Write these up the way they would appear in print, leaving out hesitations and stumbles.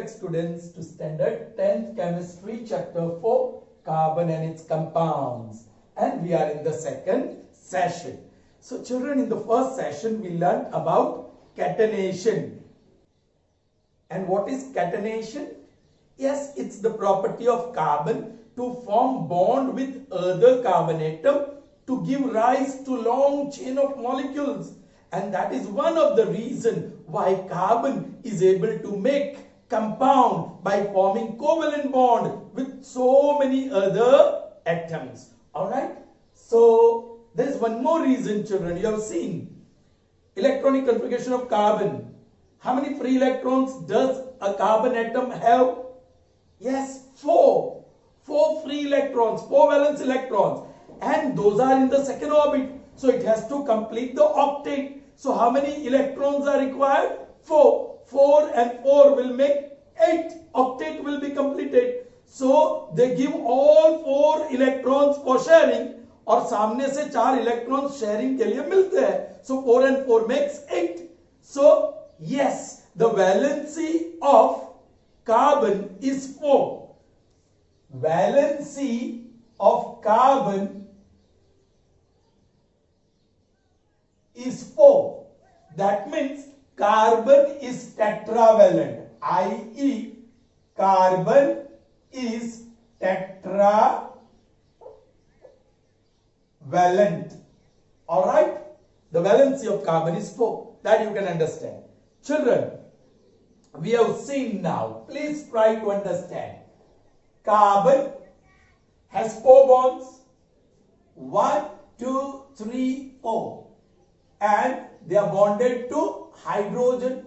back students to standard 10th chemistry chapter 4 carbon and its compounds, and we are in the second session. So children, in the first session we learned about catenation. And what is catenation? Yes, it's the property of carbon to form bond with other carbon atom to give rise to long chain of molecules. And that is one of the reasons why carbon is able to make compound by forming covalent bond with so many other atoms. Alright? So, there is one more reason, children. You have seen electronic configuration of carbon. How many free electrons does a carbon atom have? Yes, 4. 4 free electrons, 4 valence electrons. And those are in the second orbit. So it has to complete the octet. So how many electrons are required? 4. 4 and 4 will make 8. Octet will be completed. So they give all 4 electrons for sharing. और सामने से 4 electrons sharing के लिए मिलते हैं. So 4 and 4 makes 8. So yes, the valency of carbon is 4. Valency of carbon is 4. That means carbon is tetravalent, i.e. carbon is tetravalent. Alright? The valency of carbon is 4. That you can understand. Children, we have seen now. Please try to understand. Carbon has 4 bonds. 1, 2, 3, 4. And they are bonded to hydrogen.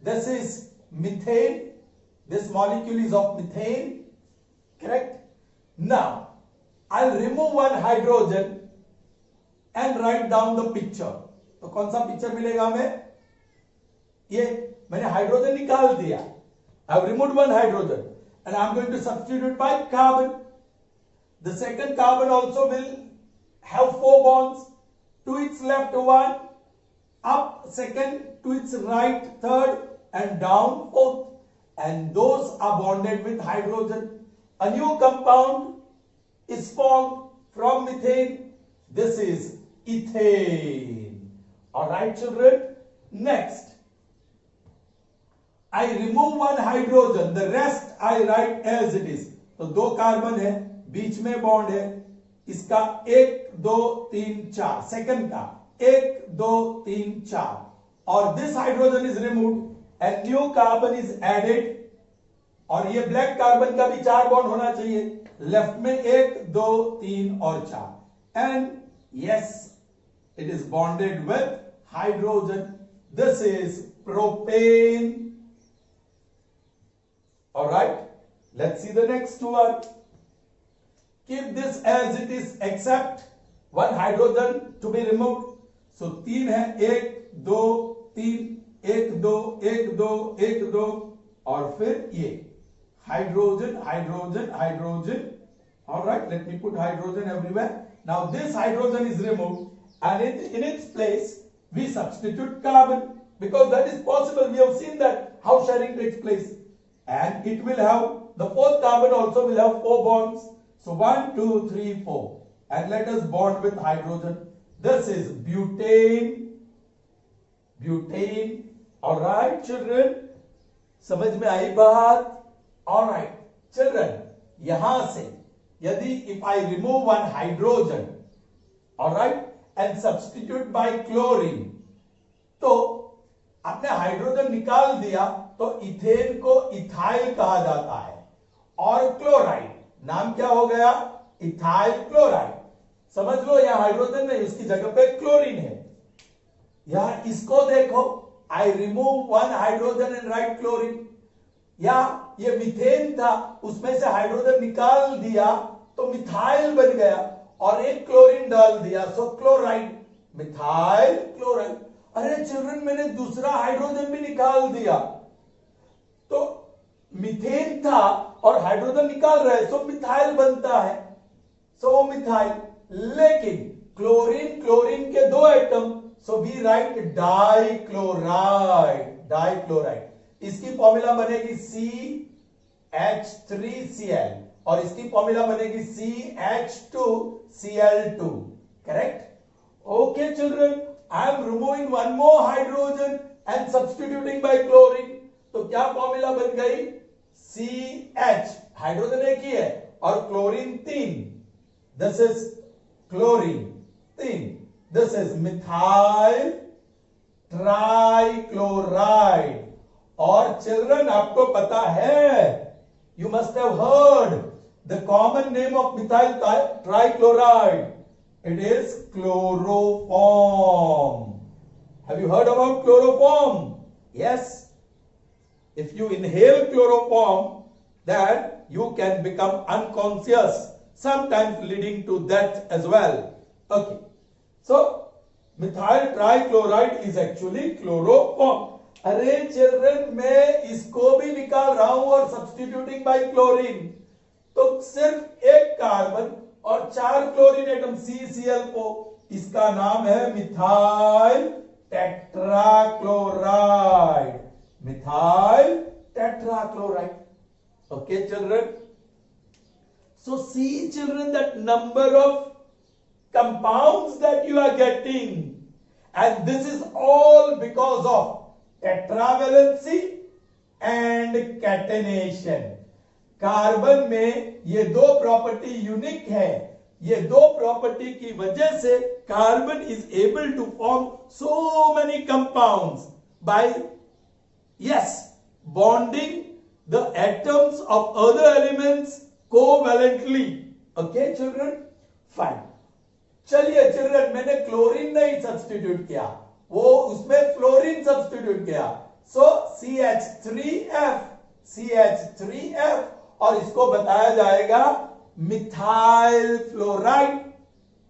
This is methane. This molecule is of methane. Correct? Now, I'll remove one hydrogen and write down the picture. तो कौन सा picture मिलेगा हमें? ये मैंने hydrogen निकाल दिया. I have removed one hydrogen and I am going to substitute by carbon. The second carbon also will have 4 bonds. To its left 1, up second, to its right third, and down 4th. And those are bonded with hydrogen. A new compound is formed from methane. This is ethane. Alright children. Next, I remove one hydrogen. The rest I write as it is. तो 2 carbon है, बीच में bond है. इसका 1, 2, 3, 4. Second का 1, 2, 3, 4. और this hydrogen is removed and new carbon is added. और ये black carbon का भी 4 बॉन्ड होना चाहिए. लेफ्ट में 1, 2, 3 और 4. And yes, it is bonded with hydrogen. This is propane. Alright, let's see the next one. Keep this as it is except one hydrogen to be removed. So 3 है, 1, 2, 3, 1, 2, 1, 2, 1, 2 और फिर ये hydrogen, hydrogen, hydrogen. Alright, let me put hydrogen everywhere. Now this hydrogen is removed and in its place we substitute carbon because that is possible. We have seen that how sharing takes place. And it will have, the 4th carbon also will have 4 bonds. So 1, 2, 3, 4. And let us bond with hydrogen. This is butane. Butane. Alright children. समझ में आई बात? Alright children. यहां से यदि if I remove one hydrogen, alright, and substitute by chlorine, तो आपने hydrogen निकाल दिया तो इथेन को इथाइल कहा जाता है. और क्लोराइड नाम क्या हो गया? Ethyl chloride. समझ लो, यह हाइड्रोजन नहीं, उसकी जगह पे क्लोरीन है. यहां इसको देखो, I remove one hydrogen and right chlorine. या ये मीथेन था, उसमें से हाइड्रोजन निकाल दिया तो मिथाइल बन गया और एक क्लोरीन डाल दिया, सो क्लोराइड. Methyl chloride. अरे चिल्ड्रन, मैंने दूसरा हाइड्रोजन भी निकाल दिया. तो मीथेन था और हाइड्रोजन निकाल रहे, सो मिथाइल बनता है. So methyl. लेकिन क्लोरीन, क्लोरीन के 2 atom, so we write dichloride. Dichloride. इसकी फॉर्मूला बनेगी CH3Cl और इसकी फॉर्मूला बनेगी CH2Cl2. Correct? Okay children, I am removing one more hydrogen and substituting by chlorine. तो क्या फॉर्मूला बन गई? CH, हाइड्रोजन एक ही है और chlorine 3. This is chlorine 3. This is methyl trichloride. और चिल्ड्रन आपको पता है, you must have heard the common name of methyl trichloride. It is chloroform. Have you heard about chloroform? Yes. If you inhale chloroform, then you can become unconscious, sometimes leading to death as well. Okay. So, methyl trichloride is actually chloroform. अरे children, मैं इसको भी निकाल रहा हूं और substituting bye chlorine, तो सिर्फ एक कार्बन और 4 क्लोरीन एटम CCl4. इसका नाम है methyl tetrachloride. Methyl tetrachloride. Okay children, so see children that number of compounds that you are getting, and this is all because of tetravalency and catenation. Carbon में ये दो property unique है. ये दो property की वजह से carbon is able to form so many compounds by bonding the atoms of other elements covalently. Okay children, fine. चलिए चिल्ड्रन, मैंने क्लोरीन नहीं सब्स्टिट्यूट किया, वो उसमें फ्लोरीन सब्स्टिट्यूट किया. सो CH3F और इसको बताया जाएगा मिथाइल फ्लोराइड.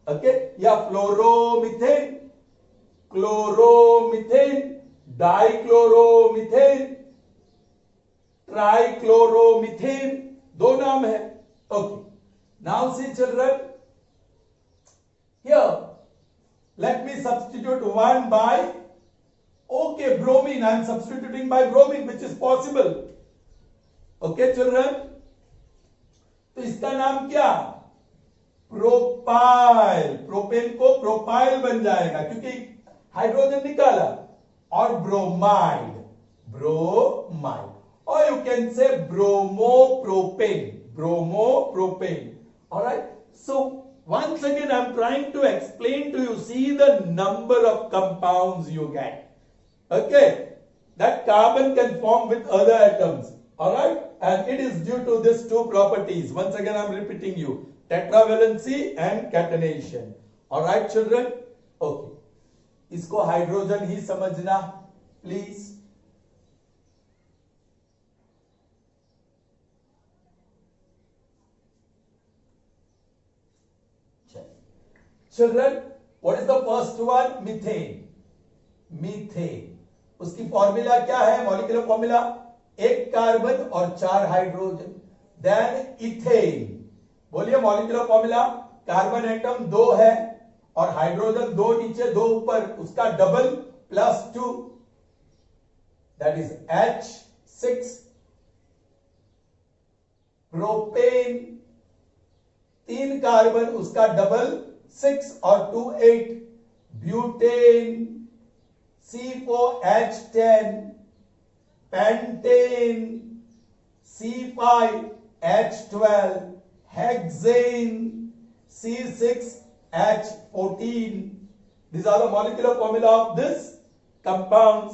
ओके, या फ्लोरोमिथेन, क्लोरोमिथेन, डाइक्लोरोमिथेन, ट्राइक्लोरोमिथेन, दो नाम है. Okay, now see children, here let me substitute one by bromine. I am substituting by bromine, which is possible. Okay children, तो इसका नाम क्या? प्रोपाइल. प्रोपेन को प्रोपाइल बन जाएगा क्योंकि हाइड्रोजन निकाला. और bromide, or you can say bromopropane. All right, so once again I am trying to explain to you. See the number of compounds you get. Okay, that carbon can form with other atoms. All right, and it is due to these two properties. Once again I am repeating you, tetravalency and catenation. All right children, okay, इसको hydrogen ही समझना please. Children, what is the first one? Methane. उसकी फॉर्मूला क्या है? Molecular formula, एक carbon और 4 hydrogen. Then ethane. बोलिए मॉलिक्यूलर फॉर्मूला, कार्बन एटम 2 है और हाइड्रोजन 2 नीचे 2 ऊपर, उसका double +2, that is H6. Propane, 3 carbon, उसका डबल 6 और 2 8. Butane, C4H10. Pentane, C5H12. Hexane, C6H14. These are the molecular formula of this compounds.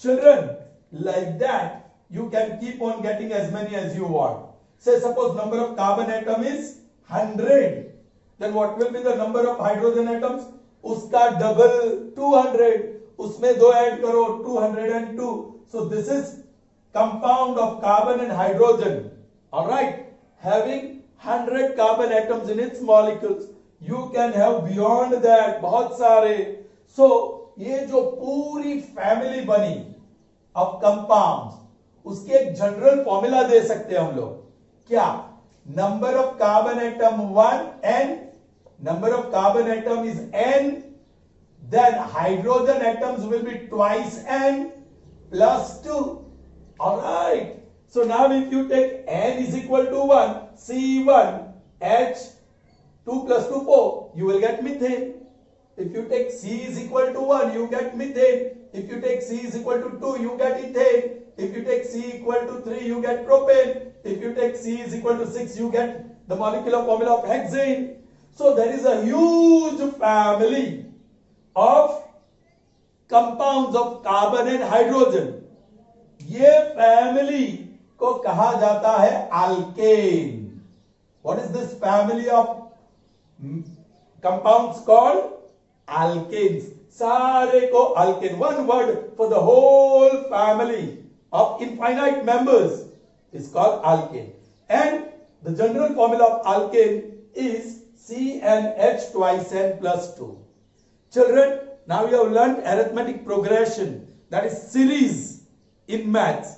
Children, like that you can keep on getting as many as you want. Say suppose number of carbon atom is 100, then what will be the number of hydrogen atoms? उसका double 200, उसमें 2 add करो, 202. So this is compound of carbon and hydrogen. All right, having 100 carbon atoms in its molecules. You can have beyond that बहुत सारे. So ये जो पूरी family बनी of compounds, उसके एक जनरल फॉर्मूला दे सकते हैं हम लोग. क्या? Number of carbon atom 1 n, number of carbon atom is n, then hydrogen atoms will be twice n plus 2. All right. So now if you take N is equal to 1, C1H 2 plus 2 4, you will get methane. If you take C is equal to 1, you get methane. If you take C is equal to 2, you get ethane. If you take C equal to 3, you get propane. If you take C is equal to 6, you get the molecular formula of hexane. So there is a huge family of compounds of carbon and hydrogen. ये family को कहा जाता है alkane. What is this family of compounds called? Alkanes. सारे को alkane. One word for the whole family of infinite members is called alkane. And the general formula of alkane is CnH twice N plus 2. Children, now you have learned arithmetic progression, that is series in maths.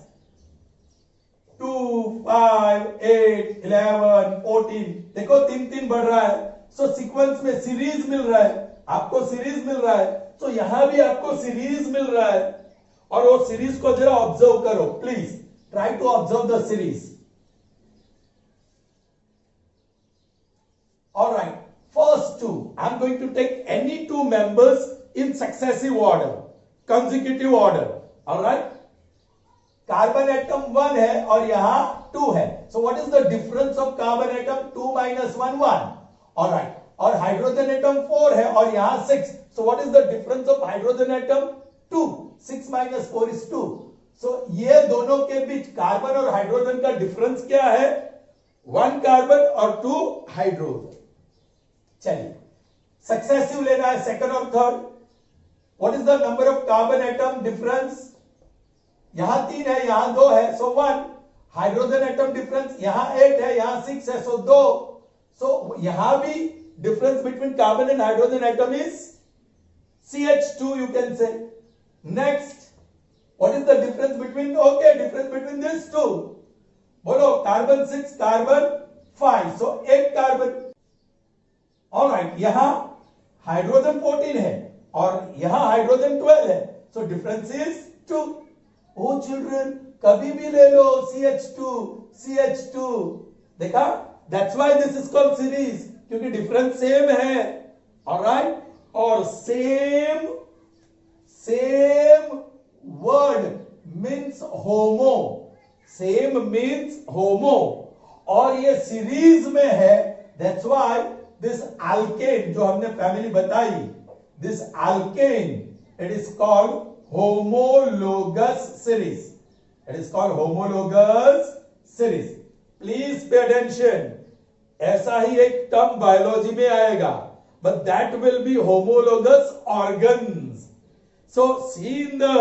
2, 5, 8, 11, 14. देखो 3 बढ़ रहा है. So sequence में series मिल रहा है. आपको series मिल रहा है. तो यहां भी आपको सीरीज मिल रहा है. और वो सीरीज को जरा ऑब्जर्व करो. Please try to observe the series. All right. First two, I'm going to take any two members in successive order, consecutive order. All right. Carbon atom 1 है और यहां 2 है. So what is the difference of carbon atom? 2 minus 1, 1. All right. और hydrogen atom 4 है और यहां 6. So what is the difference of hydrogen atom? 2. 6 minus 4 is 2. So ये दोनों के बीच कार्बन और हाइड्रोजन का डिफरेंस क्या है? 1 कार्बन और 2 हाइड्रोजन. चलिए सक्सेसिव लेना है, सेकंड और third. What is the number of carbon atom difference? यहां 3 है, यहां 2 है, सो 1. हाइड्रोजन एटम डिफरेंस यहां 8 है, यहां 6 है, सो 2. सो यहां भी difference between carbon and hydrogen atom is CH2, you can say. Next, what is the difference between, okay, difference between these two? बोलो, carbon 6, carbon 5, so 8 carbon. Alright, यहां हाइड्रोजन 14 है और यहां हाइड्रोजन 12 है, so difference is 2. Oh children, कभी भी ले लो CH2, CH2. देखा, that's why this is called series, क्योंकि डिफरेंस सेम है. ऑलराइट, और same word means homo. Same means homo, और ये सीरीज में है. दैट्स व्हाई this alkane जो हमने फैमिली बताई, this alkane, it is called homologous series. It is called homologous series. Please pay attention. ऐसा ही एक टर्म बायोलॉजी में आएगा, but that will be homologous organs. So see in the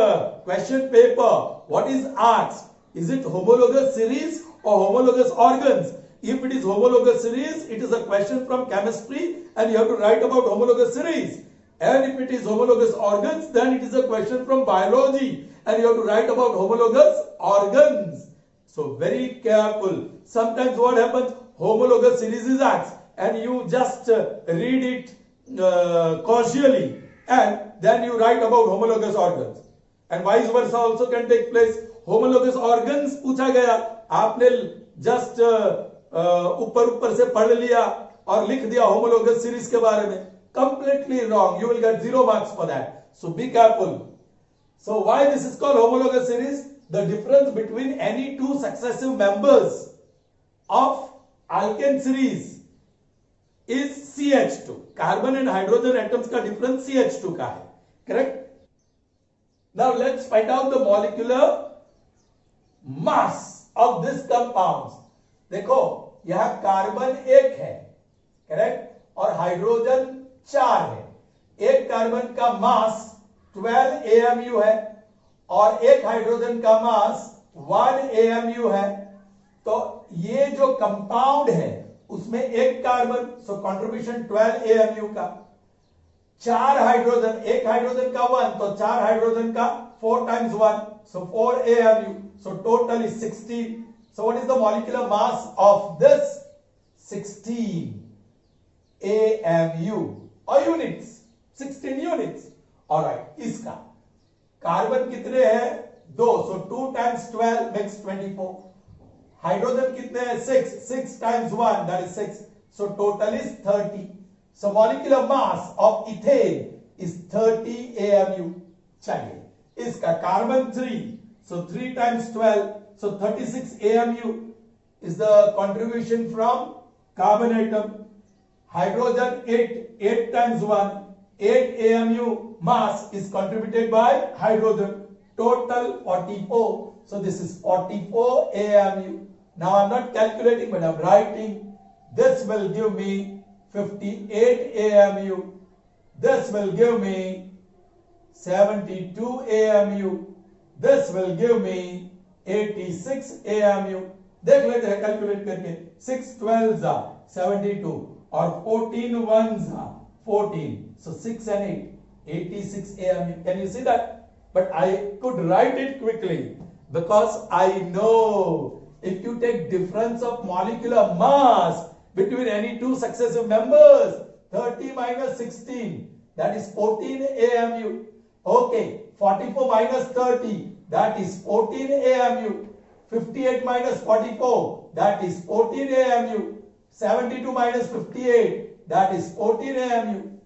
question paper what is asked. Is it homologous series or homologous organs? If it is homologous series, it is a question from chemistry and you have to write about homologous series. And if it is homologous organs, then it is a question from biology and you have to write about homologous organs. So very careful. Sometimes what happens, homologous series is asked and you just read it casually and then you write about homologous organs. And vice versa also can take place. Homologous organs पूछा गया, आपने just ऊपर से पढ़ लिया और लिख दिया होमोलोगस सीरीज के बारे में. Completely wrong. You will get 0 marks for that. So be careful. So why this is called homologous series? The difference between any two successive members of alkane series is CH2. Carbon and hydrogen atoms का difference CH2 का है. Correct. Now let's find out the molecular mass of this compounds. देखो यहां carbon 1 है, correct, और hydrogen 4 है. एक carbon का मास 12 AMU है और एक हाइड्रोजन का मास 1 AMU है. तो ये जो कंपाउंड है उसमें एक कार्बन, सो कंट्रीब्यूशन 12 AMU का. 4 हाइड्रोजन, एक हाइड्रोजन का 1, तो 4 हाइड्रोजन का 4 times 1, so 4 AMU, so total is 16. So what is the molecular mass of this? 16 AMU or units. 16 units. All right. इसका कार्बन कितने हैं? 2, so 2 times 12 makes 24. हाइड्रोजन कितने हैं? 6, 6 times 1 that is 6, so total is 30. So molecular mass of ethane is 30 AMU. चलिए इसका carbon 3, so 3 times 12, so 36 AMU is the contribution from carbon atom. Hydrogen 8, 8 times 1, 8 AMU mass is contributed by hydrogen. Total 44. So this is 44 AMU. Now I'm not calculating, but I'm writing. This will give me 58 AMU. This will give me 72 AMU. This will give me 86 AMU. देख लेते हैं calculate करके. 6 12s are 72 और 14 1s are 14. So 6 and 8, 86 AMU. Can you see that? But I could write it quickly because I know if you take difference of molecular mass between any two successive members, 30 minus 16, that is 14 AMU. Okay, 44 minus 30, that is 14 AMU. 58 minus 44, that is 14 AMU. 72 minus 58, that is 14 AMU.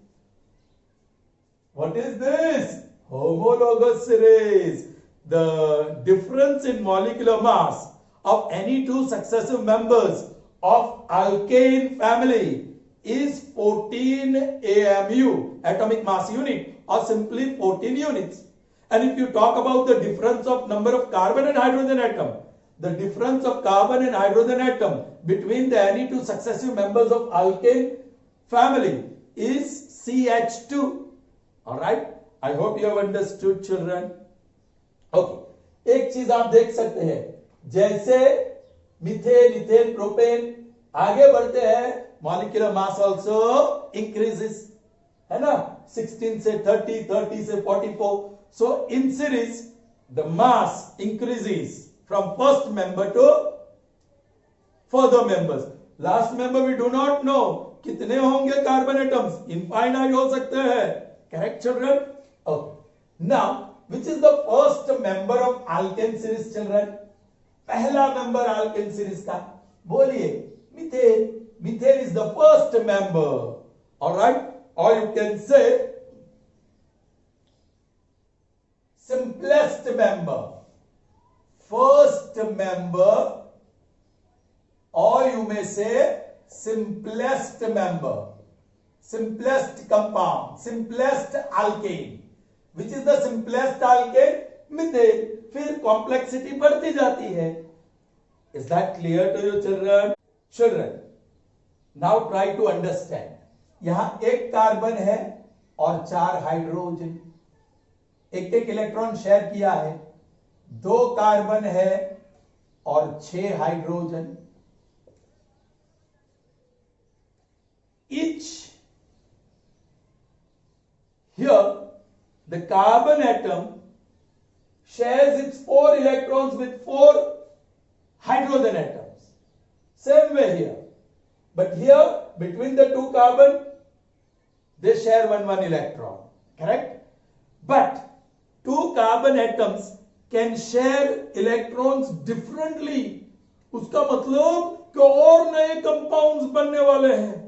What is this? Homologous series. The difference in molecular mass of any two successive members of alkane family is 14 AMU, atomic mass unit, or simply 14 units. And if you talk about the difference of number of carbon and hydrogen atom, the difference of carbon and hydrogen atom between the any two successive members of alkane family is CH2. Alright? I hope you have understood, children. Okay. एक चीज आप देख सकते हैं, जैसे methane, ethane, propane आगे बढ़ते हैं, मॉलिक्यूलर मास ऑल्सो इंक्रीजेस, है ना? 16 से 30, 30 से 44. So in series, the mass increases from first member to further members. Last member we do not know कितने होंगे कार्बन एटम्स, इनफाइनाइट हो सकते हैं. Correct, children? Okay. Now, which is the first member of alkane series, children? पहला member alkane series का बोलिए. Methane. Methane is the first member. All right? Or you can say simplest member. First member, or you may say simplest member. Simplest compound, simplest alkane. Which is the simplest alkane? Methane. फिर complexity बढ़ती जाती है. Is that clear to you, children? Children, now try to understand. यहां एक carbon है और 4 hydrogen. एक एक इलेक्ट्रॉन शेयर किया है. 2 कार्बन है और 6 hydrogen. Each here, the carbon atom shares its 4 electrons with 4 hydrogen atoms. Same way here. But here, between the 2 carbon, they share 1 electron. Correct? But 2 carbon atoms can share electrons differently. उसका मतलब कि और नए compounds बनने वाले हैं.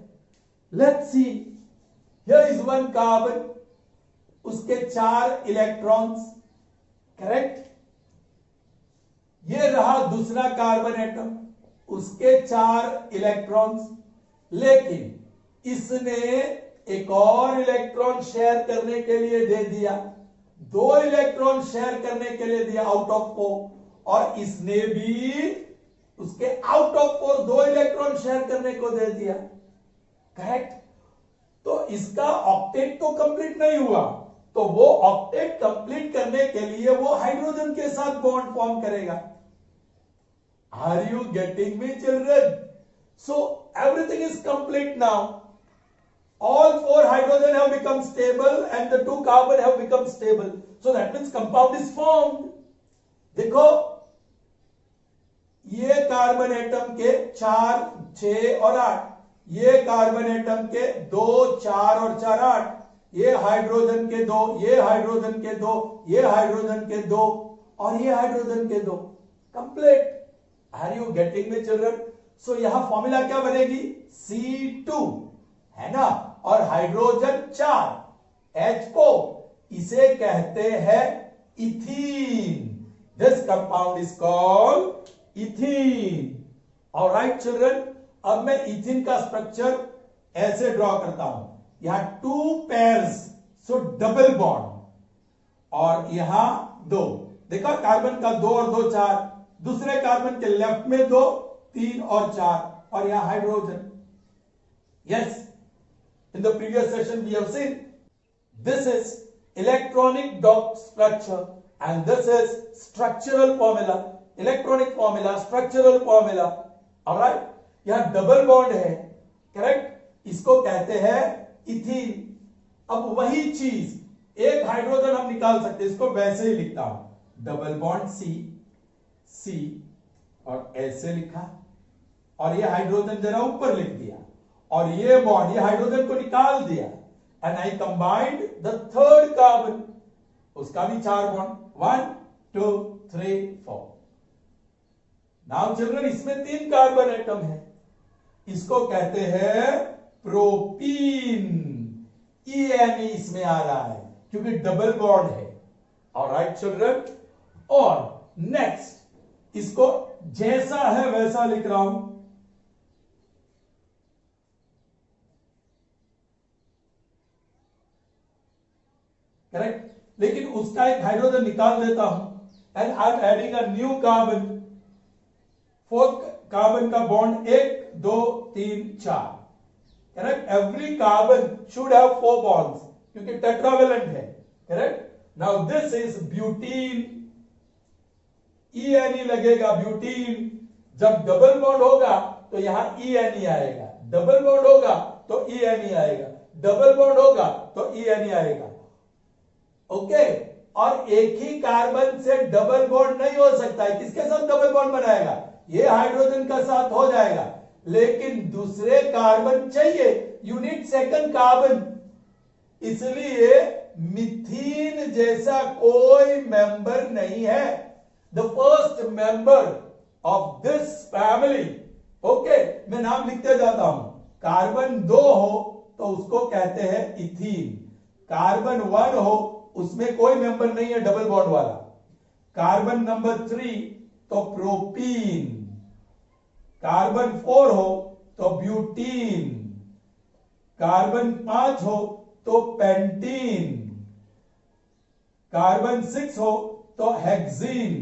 Let's see. Here is 1 carbon. उसके 4 electrons. Correct? ये रहा दूसरा कार्बन एटम, उसके 4 इलेक्ट्रॉन्स. लेकिन इसने एक और इलेक्ट्रॉन शेयर करने के लिए दे दिया. 2 इलेक्ट्रॉन शेयर करने के लिए दिया आउट ऑफ 4. और इसने भी उसके आउट ऑफ 4 2 इलेक्ट्रॉन शेयर करने को दे दिया. करेक्ट? तो इसका ऑक्टेट तो कंप्लीट नहीं हुआ. तो वो ऑक्टेट कंप्लीट करने के लिए वो हाइड्रोजन के साथ बॉन्ड फॉर्म करेगा. Are you getting me, children? So everything is complete now. All 4 hydrogen have become stable and the 2 carbon have become stable. So that means compound is formed. देखो, ये carbon atom के 4, 6 और 8. ये carbon atom के 2, 4 और 4 8. ये hydrogen के 2, ये हाइड्रोजन के 2, ये हाइड्रोजन के 2. और ये हाइड्रोजन के 2, complete. Are you getting me children? So यहां फॉर्मूला क्या बनेगी? C2 है ना, और हाइड्रोजन 4 H4, इसे कहते हैं ethene. This compound is called ethene. Alright children, अब मैं इथीन का स्ट्रक्चर ऐसे ड्रॉ करता हूं। यहां 2 पेयर्स, सो डबल बॉन्ड, और यहां 2, देखा कार्बन का 2 और 2 4, दूसरे कार्बन के लेफ्ट में 2 3 और 4, और यहां hydrogen. Yes, in the previous session we have seen this is electronic dot structure and this is structural formula, electronic formula, structural formula. all right, यहां डबल बॉन्ड है, करेक्ट, इसको कहते हैं इथीन। अब वही चीज, एक हाइड्रोजन हम निकाल सकते हैं, इसको वैसे ही लिखता हूं, डबल बॉन्ड C और ऐसे लिखा, और ये हाइड्रोजन जरा ऊपर लिख दिया, और ये बॉन्ड, ये हाइड्रोजन को निकाल दिया, and I combined the third carbon, उसका भी 4 बॉन्ड, 1 2 3 4। नाउ चिल्ड्रन, इसमें 3 कार्बन एटम है, इसको कहते हैं प्रोपीन। ENE इसमें आ रहा है क्योंकि डबल बॉन्ड है। ऑलराइट चिल्ड्रन, और नेक्स्ट इसको जैसा है वैसा लिख रहा हूं, करेक्ट, लेकिन उसका एक हाइड्रोजन निकाल देता हूं and I am adding a new carbon. 4th carbon का bond 1 2 3 4, correct, every carbon should have 4 bonds क्योंकि टेट्रावेलेंट है, correct. Now this is butene, ENE लगेगा, ब्यूटीन। जब डबल बॉन्ड होगा तो यहां ENE आएगा, डबल बॉन्ड होगा तो ENE आएगा, डबल बॉन्ड होगा तो ENE आएगा। ओके, और एक ही कार्बन से डबल बॉन्ड नहीं हो सकता है, किसके साथ डबल बॉन्ड बनाएगा? ये हाइड्रोजन का साथ हो जाएगा, लेकिन दूसरे कार्बन चाहिए, यू नीड सेकंड कार्बन। इसलिए मिथीन जैसा कोई मेंबर नहीं है, the first member of this family. Okay, मैं नाम लिखते जाता हूं, कार्बन 2 हो तो उसको कहते हैं इथीन, कार्बन 1 हो उसमें कोई मेंबर नहीं है डबल बॉन्ड वाला, कार्बन नंबर 3 तो प्रोपीन, कार्बन 4 हो तो ब्यूटीन, कार्बन 5 हो तो पेंटीन, कार्बन 6 हो तो हेक्सीन।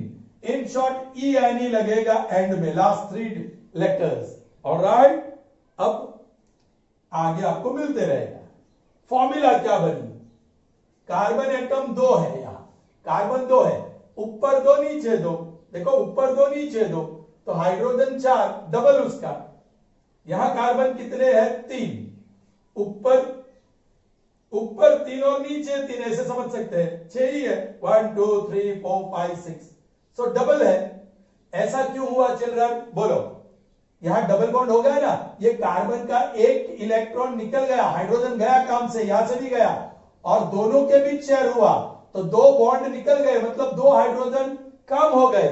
इन शॉर्ट ENE लगेगा एंड में, लास्ट 3 लेटर्स। ऑलराइट, अब आगे आपको मिलते रहेगा। फॉर्मूला क्या बनी? कार्बन एटम 2 है, यहां कार्बन 2 है, ऊपर 2 नीचे 2, देखो ऊपर 2 नीचे 2, तो हाइड्रोजन 4 डबल उसका। यहां कार्बन कितने हैं? 3, ऊपर 3 और नीचे 3, ऐसे समझ सकते हैं, 6 ही है, 1 2 3 4 5 6, सो डबल है। ऐसा क्यों हुआ चिल्ड्रन, बोलो? यहां डबल बॉन्ड हो गया ना, ये कार्बन का एक इलेक्ट्रॉन निकल गया, हाइड्रोजन गया काम से, यहां से भी गया, और दोनों के बीच शेयर हुआ तो 2 बॉन्ड निकल गए, मतलब 2 हाइड्रोजन कम हो गए।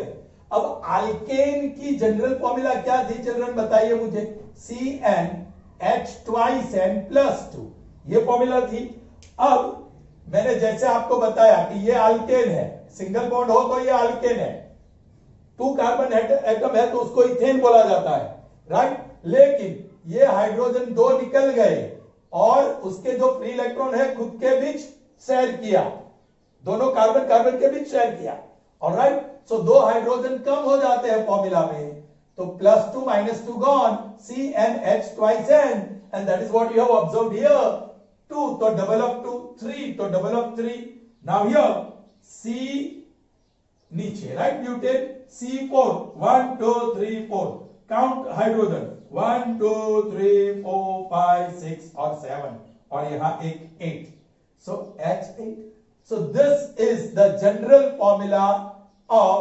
अब अल्केन की जनरल फॉर्मूला क्या थी चिल्ड्रन, बताइए मुझे? CnH2n+2, ये फॉर्मूला थी। अब मैंने जैसे आपको बताया कि ये अल्केन है, सिंगल बॉन्ड हो तो ये अल्केन है, 2 कार्बन एटम है तो उसको इथेन बोला जाता है, राइट। लेकिन ये हाइड्रोजन 2 निकल गए और उसके जो फ्री इलेक्ट्रॉन है खुद के बीच शेयर किया, दोनों कार्बन कार्बन के बीच शेयर किया। ऑलराइट, सो 2 हाइड्रोजन कम हो जाते हैं फॉर्मूला में, तो +2 -2 gone, CnH2n, and that is what you have observed here. 2 तो डबल ऑफ 2, 3 तो double of 3। Now here C नीचे, right, butane C4, 1 2 3 4, count hydrogen, 1 2 3 4 5 6 और 7, और यहां एक 8, so H8. So this is the general formula of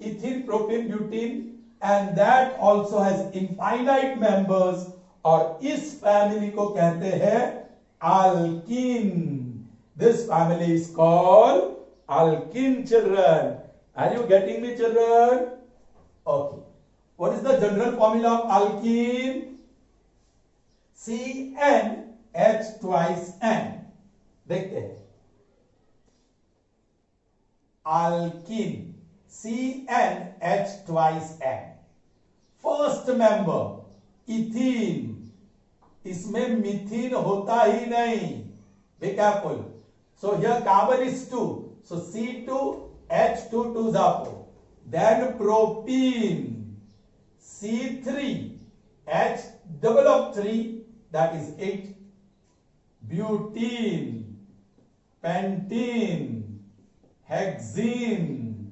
ethene, propene, butene, and that also has infinite members, और इस family को कहते हैं alkene. This family is called alkene, children. Are you getting me, children? Okay. What is the general formula of alkene? CnH twice N. देखते हैं. Alkene. CnH twice N. First member ethene. इसमें मिथीन होता ही नहीं. Be careful. So here carbon is 2. So C2, H2, 2s are 4. Then propene. C3, H double of 3, that is 8. Butene, pentene, hexene,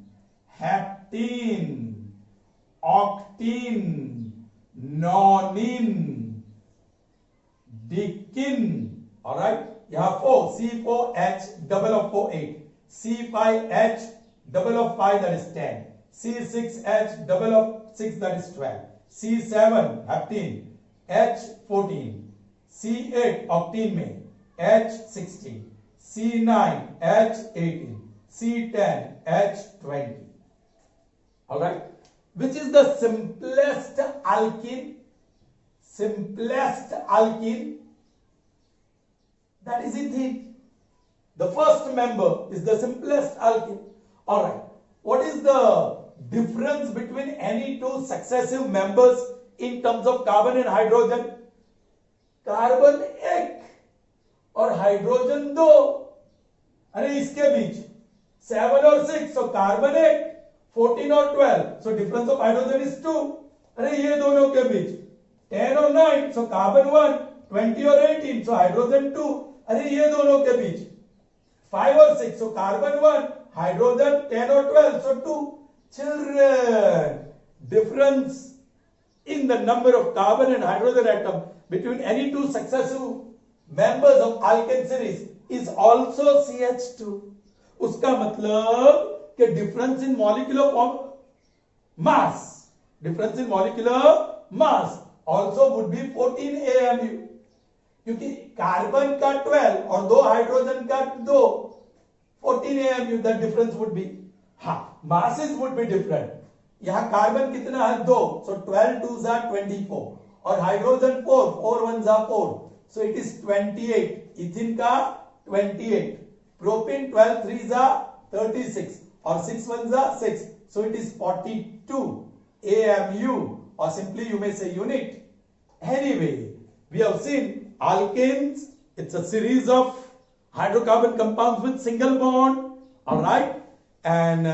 heptene, octene, nonene, decene. All right. यहाँ 4, C4H double of 4, 8. C5H double of 5, that is 10. C6H double of 6, that is 12. C7 heptene, H14. C8 octene में H16. C9 H18. C10 H20. All right. Which is the simplest alkene? Simplest alkene, that is ethene. The first member is the simplest alkene. All right. What is the difference between any two successive members in terms of carbon and hydrogen? Carbon 1 और hydrogen 2. अरे इसके बीच 7 और 6, so carbon 1, 14 और 12, so difference of hydrogen is 2. अरे ये दोनों के बीच 10 और 9, so कार्बन 1, 20 और 18, so हाइड्रोजन 2. अरे ये दोनों के बीच 5 और 6, so कार्बन 1, हाइड्रोजन 10 और 12, so 2. Children, difference in the number of carbon and hydrogen atom between any two successive members of alkane series is also CH2. उसका मतलब कि difference in molecular mass, difference in molecular mass also would be 14 AMU. क्योंकि carbon का 12 और 2 hydrogen का 2, 14 AMU, the difference would be. हाँ, masses would be different. यहाँ carbon कितना है 2, so 12 2s are 24 और hydrogen 4, 4 1s are 4, so it is 28. इथिन का 28, प्रोपेन 12 3s are 36 और 6 1s are 6, so it is 42 AMU, or simply you may say unit. Anyway, we have seen alkanes, it's a series of hydrocarbon compounds with single bond, all right, and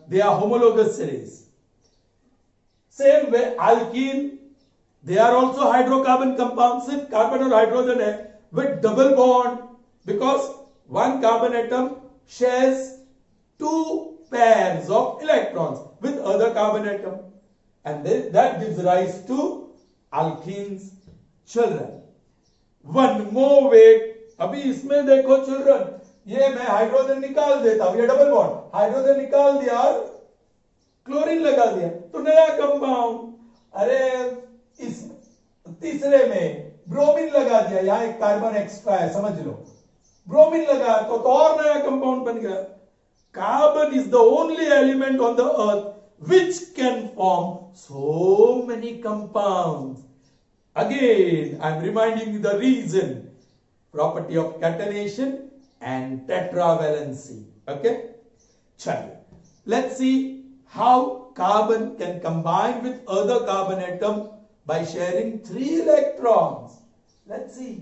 they are homologous series. Same way alkene, they are also hydrocarbon compounds. सिर्फ carbon और hydrogen है with double bond, because one carbon atom shares 2 pairs of electrons with other carbon atom, and that gives rise to alkenes. Children, one more way. अभी इसमें देखो children, ये मैं hydrogen निकाल देता हूं, ये डबल बॉन्ड, हाइड्रोजन निकाल दिया और क्लोरीन लगा दिया तो नया कंपाउंड. अरे इस तीसरे में ब्रोमीन लगा दिया, यहां एक कार्बन एक्स्ट्रा है, समझ लो, ब्रोमीन लगा तो और नया कंपाउंड बन गया. Carbon is the only element on the earth which can form so many compounds. Again, I am reminding you the reason, property of catenation and tetravalency. Okay, chaliye, let's see how carbon can combine with other carbon atom by sharing 3 electrons. Let's see.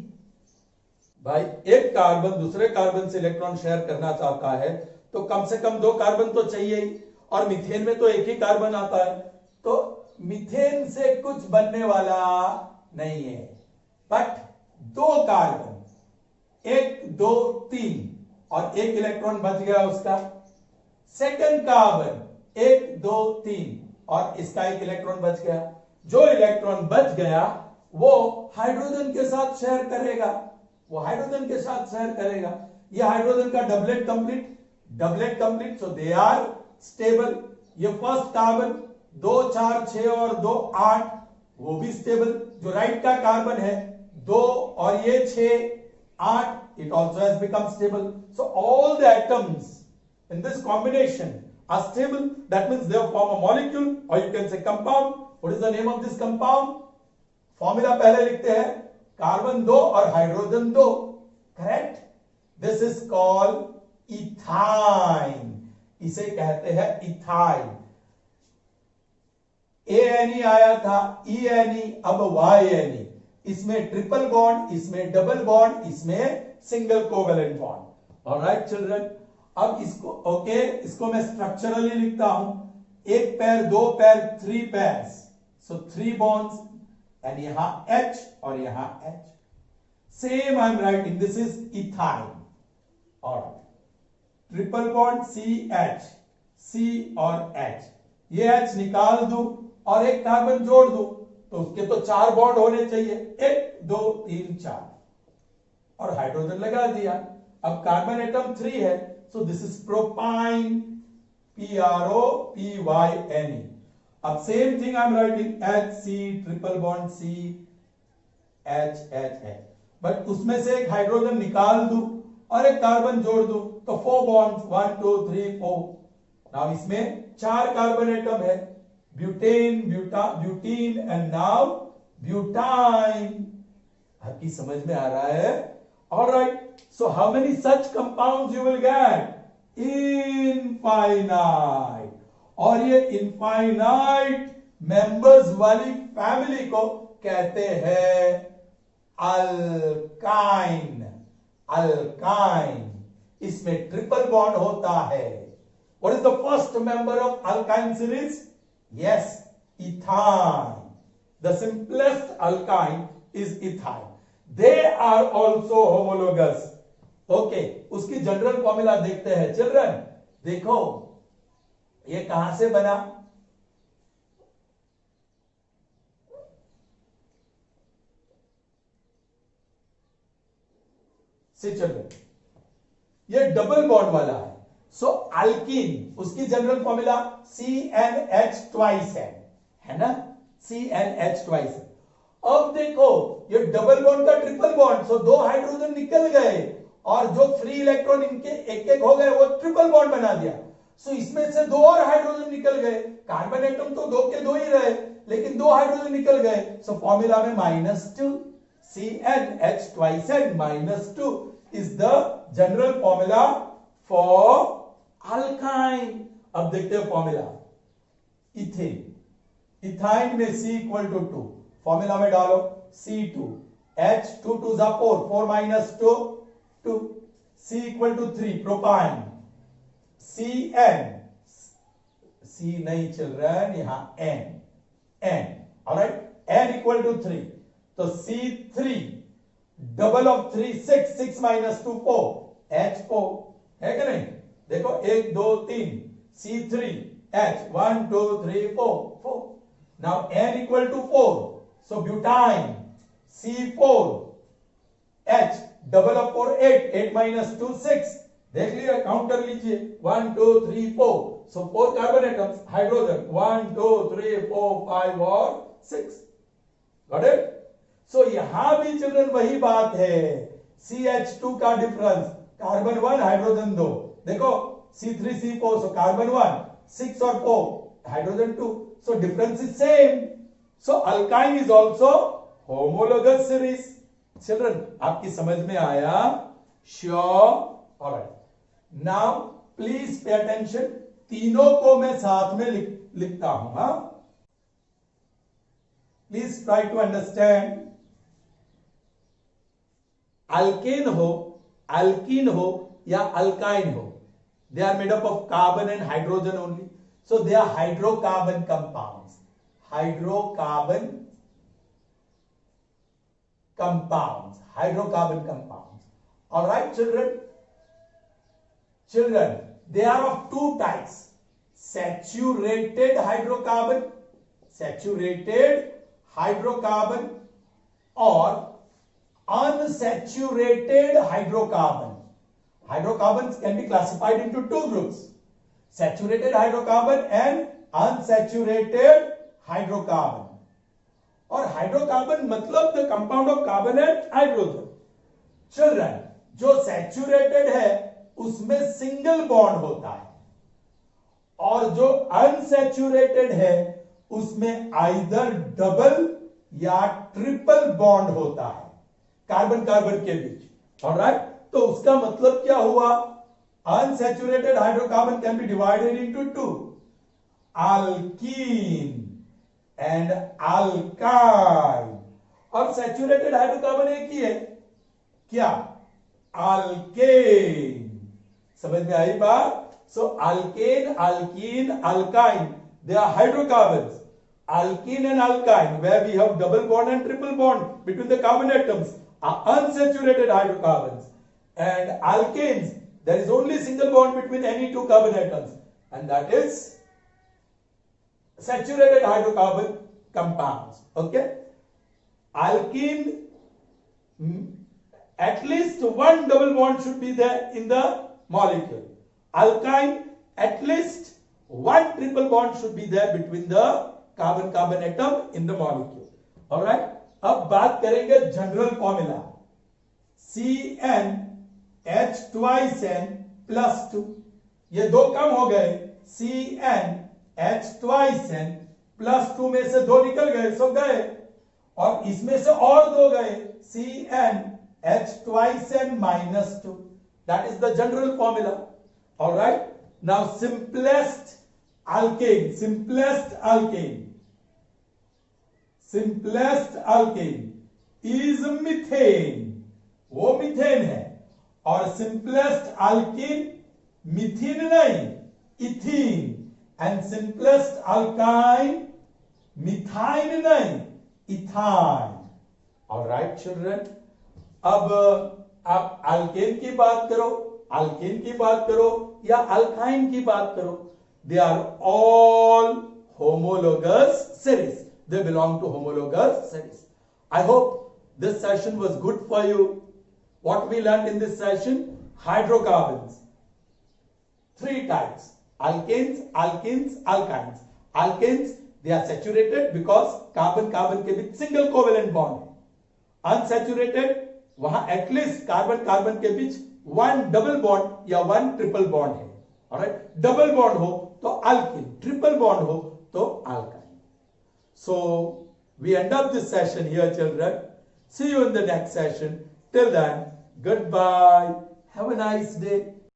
भाई एक carbon दूसरे carbon से electron share करना चाहता है तो कम से कम 2 carbon तो चाहिए ही, और मीथेन में तो एक ही कार्बन आता है, तो मीथेन से कुछ बनने वाला नहीं है. बट 2 कार्बन, 1 2 3, और एक इलेक्ट्रॉन बच गया उसका. सेकंड कार्बन 1 2 3 और इसका एक इलेक्ट्रॉन बच गया. जो इलेक्ट्रॉन बच गया वो हाइड्रोजन के साथ शेयर करेगा, वो हाइड्रोजन के साथ शेयर करेगा. ये हाइड्रोजन का doublet complete, so they are stable. ये फर्स्ट कार्बन 2 4 6 और 2 8, वो भी स्टेबल. जो राइट का कार्बन है 2 और ये 6 8, it also has become stable. So all the atoms in this combination are stable. That means they form a molecule or you can say compound. What is the name of this compound? Formula पहले लिखते हैं, carbon 2 और hydrogen 2, correct? This is called ethyne, इसे कहते हैं ethyne. ANE आया था, ENE, अब YNE. इसमें ट्रिपल बॉन्ड, इसमें डबल बॉन्ड, इसमें single covalent bond. Alright children, अब इसको ओके इसको मैं स्ट्रक्चरली लिखता हूं, एक पैर, दो पैर, 3 पैर्स, सो 3 बॉन्ड्स एंड यहां H और यहां H. Same I am writing, this is ethyne. Alright, triple bond CH, C और H, ये H निकाल दूं और एक कार्बन जोड़ दूं तो उसके तो 4 बॉन्ड होने चाहिए, 1 2 3 4, और हाइड्रोजन लगा दिया. अब कार्बन एटम 3 है, so this is propyne, PROPYNE. अब same thing I am writing HC, triple bond C, H, but उसमें से एक हाइड्रोजन निकाल दूं और एक कार्बन जोड़ दूं तो 4 बॉन्ड्स, 1 2 3 4. नाउ इसमें 4 कार्बन एटम है, butane, butene and now butyne. आपकी समझ में आ रहा है? Alright, so how many such compounds you will get? Infinite. और ये इनफाइनाइट मेंबर्स वाली फैमिली को कहते हैं अल्काइन. अल्काइन, इसमें ट्रिपल बॉन्ड होता है. What is the first member of alkyne series? Yes, ethine. The simplest alkyne is ethine. They are also homologous. Okay, उसकी जनरल फॉर्मूला देखते हैं चिल्ड्रन. देखो ये कहां से बना? से चिल्ड्रन, ये डबल बॉन्ड वाला है. सो अल्कीन, उसकी जनरल फॉर्मूला CnH ट्वाइस है ना? CnH ट्वाइस है. अब देखो ये डबल बॉन्ड का ट्रिपल बॉन्ड, सो 2 हाइड्रोजन निकल गए और जो फ्री इलेक्ट्रॉन इनके एक एक हो गए वो ट्रिपल बॉन्ड बना दिया. सो इसमें से 2 और हाइड्रोजन निकल गए. कार्बन एटम तो 2 के 2 ही रहे, लेकिन 2 हाइड्रोजन निकल गए. सो फॉर्मूला में -2, CnH twice and -2 is the general formula for alkyne. अब देखते हैं फॉर्मूला. इथेन, इथाइन में C इक्वल टू 2, फॉर्मूला में डालो C2, H 2 2 4, 4 minus 2 2, C equal to 3, propyne, CN, C नहीं चल रहा है यहां, N, alright, N equal to 3, तो C3, double of 3 6, 6 minus 2 4, H4 है कि नहीं? देखो 1 2 3, C3 H 1 2 3 4 4. Now N equal to 4, so butyne, C4 H, double of 4 8, 8 minus 2 6. देख लिया, काउंट कर लीजिए, 1 2 3 4, सो 4 कार्बन एटम्स, हाइड्रोजन 1 2 3 4 5 और 6. Got it? सो यहां भी चिल्ड्रन वही बात है, CH2 का डिफरेंस, कार्बन 1 हाइड्रोजन 2. देखो C3C4, सो कार्बन 1 6 और 4 hydrogen 2, so difference is same. So alkyne is also homologous series. Children आपकी समझ में आया? Sure? Alright, now please pay attention. तीनों को मैं साथ में लिखता हूं. हाँ, please try to understand. Alkene हो या अल्काइन हो, they are made up of carbon and hydrogen only, so they are hydrocarbon compounds. Hydrocarbon compounds. All right children, they are of 2 types: saturated hydrocarbon or unsaturated hydrocarbon. Hydrocarbons can be classified into 2 groups: saturated hydrocarbon and unsaturated hydrocarbon. और hydrocarbon मतलब the compound of carbon and hydrogen. Children, जो saturated है उसमें single bond होता है और जो unsaturated है उसमें आइदर डबल या ट्रिपल बॉन्ड होता है कार्बन कार्बन के बीच। ऑलराइट, तो उसका मतलब क्या हुआ? Unsaturated hydrocarbon can be divided into two, alkene and alkyne. और सैचुरेटेड हाइड्रोकार्बन एक ही है, क्या? अल्केन। समझ में आई बात? So alkane, alkene, alkyne, they are hydrocarbons. Alkene and alkyne, where we have double bond and triple bond between the carbon atoms, are unsaturated hydrocarbons. And alkanes, there is only single bond between any two carbon atoms, and that is saturated hydrocarbon compounds. Okay? Alkene, at least one double bond should be there in the molecule. Alkyne, at least one triple bond should be there between the carbon carbon atom in the molecule. All right, अब बात करेंगे general formula CnH twice n plus 2। ये दो कम हो गए, CnH twice n plus 2 में से दो निकल गए, सब गए, और इसमें से और दो गए, CnH twice n minus 2। That is the general formula. All right, now simplest alkane, simplest alkane is methane, वो मीथेन है। और simplest alkene मिथीन नहीं, इथीन। एंड simplest alkyne मिथाइन नहीं, इथाइन। ऑलराइट चिल्ड्रन, अब आप अल्केन की बात करो, अल्केन की बात करो या अल्काइन की बात करो, they are all homologous series. They belong to homologous series. I hope this session was good for you. What we learned in this session? Hydrocarbons. Three types: alkanes, alkenes, alkynes. Alkanes, they are saturated because carbon carbon के बीच single covalent bond है। Unsaturated, वहां at least carbon carbon के बीच one double bond या one triple bond है। Alright, double bond हो तो अल्कीन, ट्रिपल बॉन्ड हो तो alkyne. So we end up this session here children, see you in the next session. Till then, goodbye, have a nice day.